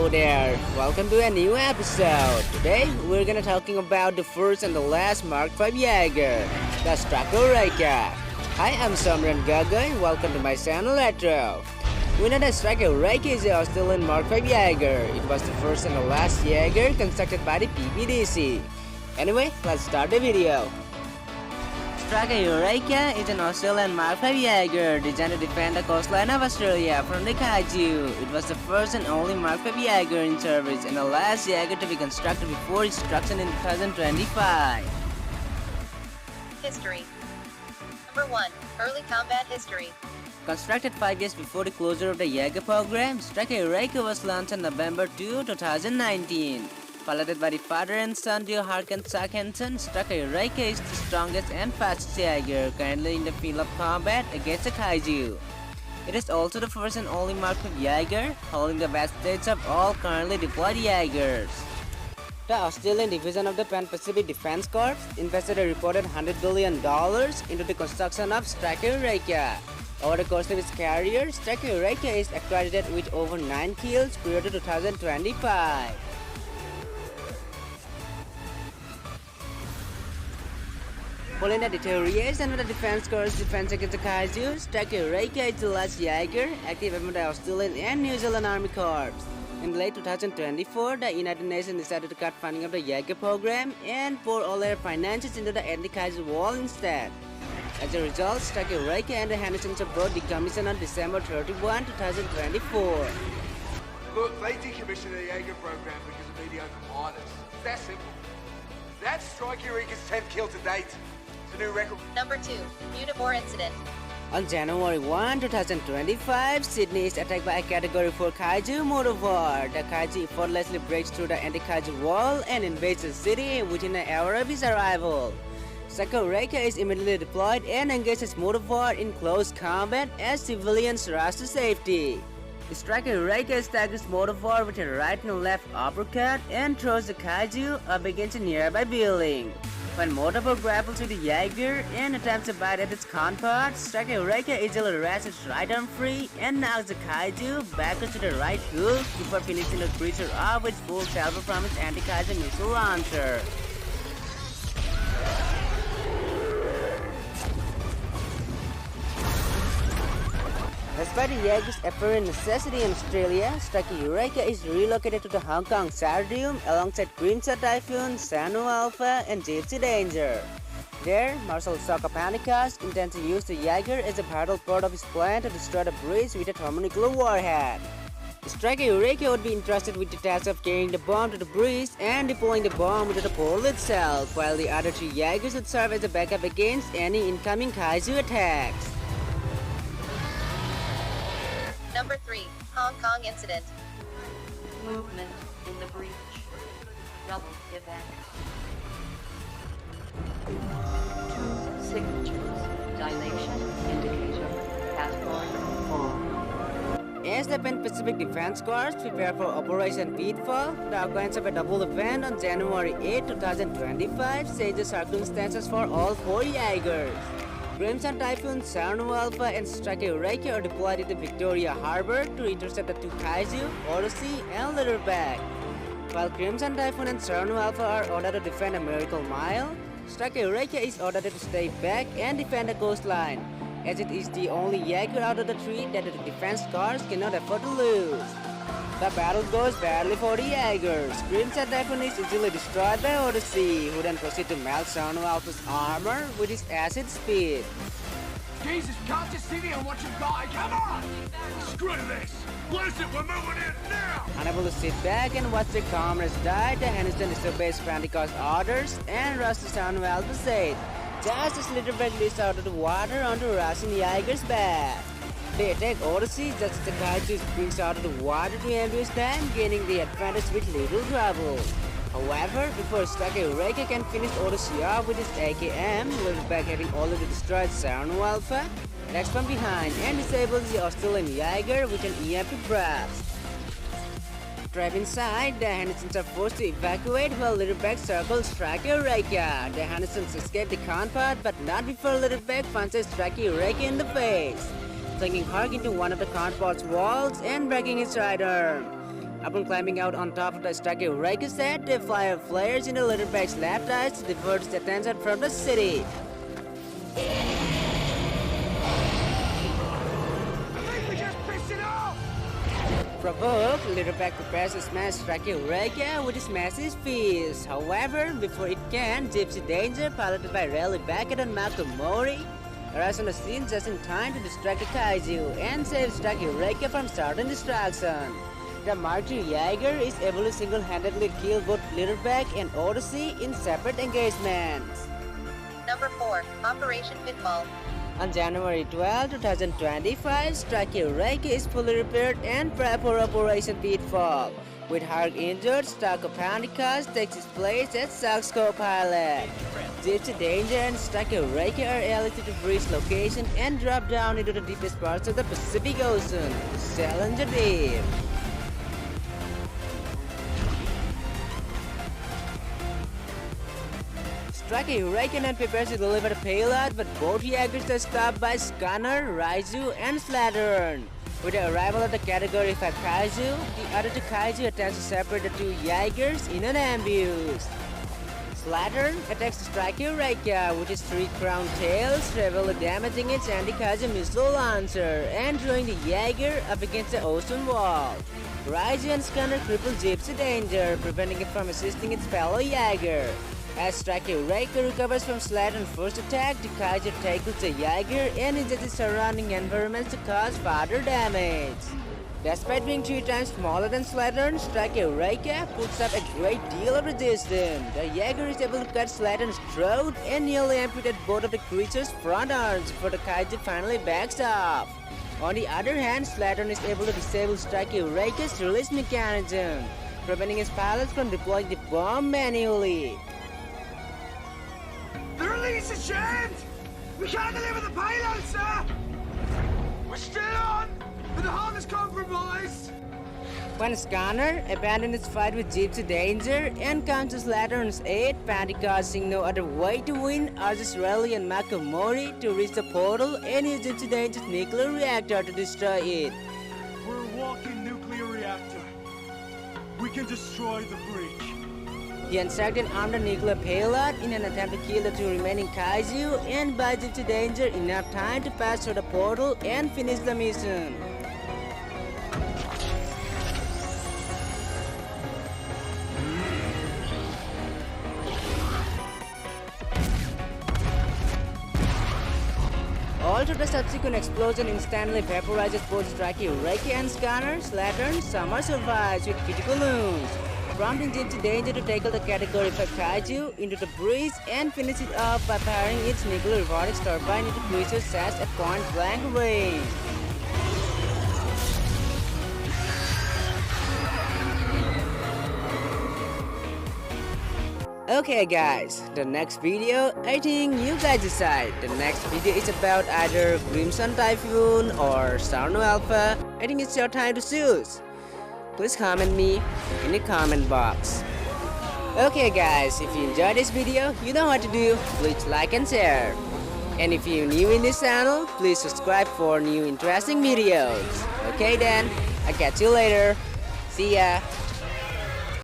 Hello there, welcome to a new episode. Today we're gonna talking about the first and the last Mark V Jaeger, the Eureka. Hi, I'm Samran Gagay, welcome to my channel Retro. We know that Eureka is the Australian Mark V Jaeger. It was the first and the last Jaeger constructed by the PPDC. Anyway, let's start the video. Eureka is an Australian Mark V Jaeger designed to defend the coastline of Australia from the kaiju. It was the first and only Mark V Jaeger in service and the last Jaeger to be constructed before its destruction in 2025. History. Number 1. Early combat history. Constructed 5 years before the closure of the Jaeger program, Eureka was launched on November 2, 2019. Piloted by the father and son duo Hark and Chuck Hansen, Eureka is the strongest and fastest Jaeger currently in the field of combat against the kaiju. It is also the first and only Mark V Jaeger, holding the best stats of all currently deployed Jaegers. The Australian division of the Pan-Pacific Defense Corps invested a reported $100 billion into the construction of Eureka. Over the course of its career, Eureka is accredited with over 9 kills prior to 2025. Following the deterioration of the Defense Corps' defense against the kaiju, Eureka is the last Jaeger active among the Australian and New Zealand Army Corps. In late 2024, the United Nations decided to cut funding of the Jaeger program and pour all their finances into the anti-kaiju wall instead. As a result, Eureka and the Hendersons were both decommissioned on December 31, 2024. Look, they decommissioned the Jaeger program because of mediocre pilots. That simple. That's Eureka's 10th kill to date. It's a new record. Number 2. Univore incident. On January 1, 2025, Sydney is attacked by a Category 4 Kaiju Motovore. The Kaiju effortlessly breaks through the anti-Kaiju wall and invades the city within an hour of its arrival. Eureka is immediately deployed and engages Motovore in close combat as civilians rush to safety. Eureka staggers Motovore with a right and left uppercut and throws the Kaiju up against a nearby building. When Motovore grapples with the Jaeger and attempts to bite at its con parts, Eureka easily wrests its right arm free and knocks the Kaiju backwards to the right hoof before finishing the creature off with full salvo from its anti-Kaiju missile launcher. Despite the Jaeger's apparent necessity in Australia, Eureka is relocated to the Hong Kong Stadium alongside Crimson Typhoon, Sanu Alpha, and Gypsy Danger. There, Marshal Sokka Panikas intends to use the Jaeger as a vital part of his plan to destroy the bridge with a thermonuclear warhead. Eureka would be entrusted with the task of carrying the bomb to the bridge and deploying the bomb into the portal itself, while the other 3 Jaegers would serve as a backup against any incoming kaiju attacks. Number 3. Hong Kong incident. Movement in the breach. Double event. 2 signatures. Dilation indicator. Category 4. As the Pan-Pacific Defense Corps prepare for Operation Pitfall, the occurrence of a double event on January 8, 2025 changes circumstances for all 4 Jaegers. Crimson Typhoon, Sanu Alpha, and Eureka are deployed into Victoria Harbour to intercept the 2 Kaiju, Odyssey, and Leatherback. While Crimson Typhoon and Sanu Alpha are ordered to defend a Miracle Mile, Eureka is ordered to stay back and defend the coastline, as it is the only Jaeger out of the 3 that the defense corps cannot afford to lose. The battle goes badly for the Jaegers. Crimson Typhoon is easily destroyed by Odyssey, who then proceeds to melt Sanu Alpha's armor with his acid speed. Jesus, can't just sit here and watch him die. Come on! Screw this! Lose it, we're moving in now! Unable to sit back and watch their comrades die, the Henderson disobeys Frantica's orders and rushes to Sanu Alpha's aid, just as Leatherback leaps out of the water onto rushing Jaeger's back. They attack Odyssey just as the Kaiju springs out of the water to ambush them, gaining the advantage with little trouble. However, before Eureka can finish Odyssey off with his AKM, Leatherback having already destroyed Sanu Alpha, attacks from behind and disables the Australian Jaeger with an EMP blast. Trapped inside, the Hendersons are forced to evacuate while Leatherback circles Eureka. The Hendersons escape the con path, but not before Leatherback punches Eureka in the face, flinging Hark into one of the con pod's walls and breaking his right arm. Upon climbing out on top of the stocky Eureka set, they fire flares in the Litterback's left eyes to divert its attention from the city. Provoked, Litterback prepares to smash Strike Eureka with his massive fist. However, before it can, Gypsy Danger, piloted by Rally Beckett and Malcolm Mori, arrives on the scene just in time to distract the kaiju and save Strike Eureka from sudden destruction. The Martyr Jaeger is able to single-handedly kill both Litterback and Odyssey in separate engagements. Number 4. Operation Pitfall. On January 12, 2025, Strike Eureka is fully repaired and prepped for Operation Pitfall. With Hark injured, Stark Copernicus takes his place as Sark's co-pilot. Gypsy Danger and Strike Eureka are alerted to breach location and drop down into the deepest parts of the Pacific Ocean, the Challenger Deep. Strike Eureka and prepares to deliver the payload, but both Jaegers are stopped by Scanner, Raizu, and Slattern. With the arrival of the Category 5 Kaiju, the other two Kaiju attempts to separate the two Jaegers in an ambush. Slattern attacks the Strike Eureka with his 3 crown tails, severely damaging its anti-Kaiju missile launcher and throwing the Jaeger up against the ocean wall. Raizu and Scanner cripple Gypsy Danger, preventing it from assisting its fellow Jaeger. As Strike Eureka recovers from Slattern's first attack, the Kaiju tackles the Jaeger and injures the surrounding environments to cause further damage. Despite being 3 times smaller than Slattern, Strike Eureka puts up a great deal of resistance. The Jaeger is able to cut Slattern's throat and nearly amputate both of the creature's front arms before the Kaiju finally backs off. On the other hand, Slattern is able to disable Strike Eureka's release mechanism, preventing his pilots from deploying the bomb manually. The release is jammed! We can't deliver the payload, sir! We're still on, but the hull is compromised! When Scanner abandons its fight with Gypsy Danger and comes to Slattern's aid, Pentecost seeing no other way to win, urges Raleigh and Makomori to reach the portal and use Gypsy Danger's nuclear reactor to destroy it. We're a walking nuclear reactor. We can destroy the breach. The Uncertain armed the nuclear payload in an attempt to kill the 2 remaining Kaiju and buy Gypsy Danger enough time to pass through the portal and finish the mission. Although the subsequent explosion instantly vaporizes both Strike Eureka and Scanner, Slattern somehow survives with critical wounds, prompting Gypsy Danger to tackle the Category 5 Kaiju into the breach and finish it off by firing its nuclear robotics turbine into creature's chest at point-blank range. Okay guys, the next video, I think you guys decide. The next video is about either Crimson Typhoon or Sarno Alpha. I think it's your time to choose. Please comment me in the comment box. Okay guys, if you enjoyed this video, you know what to do. Please like and share. And if you're new in this channel, please subscribe for new interesting videos. Okay then, I'll catch you later. See ya.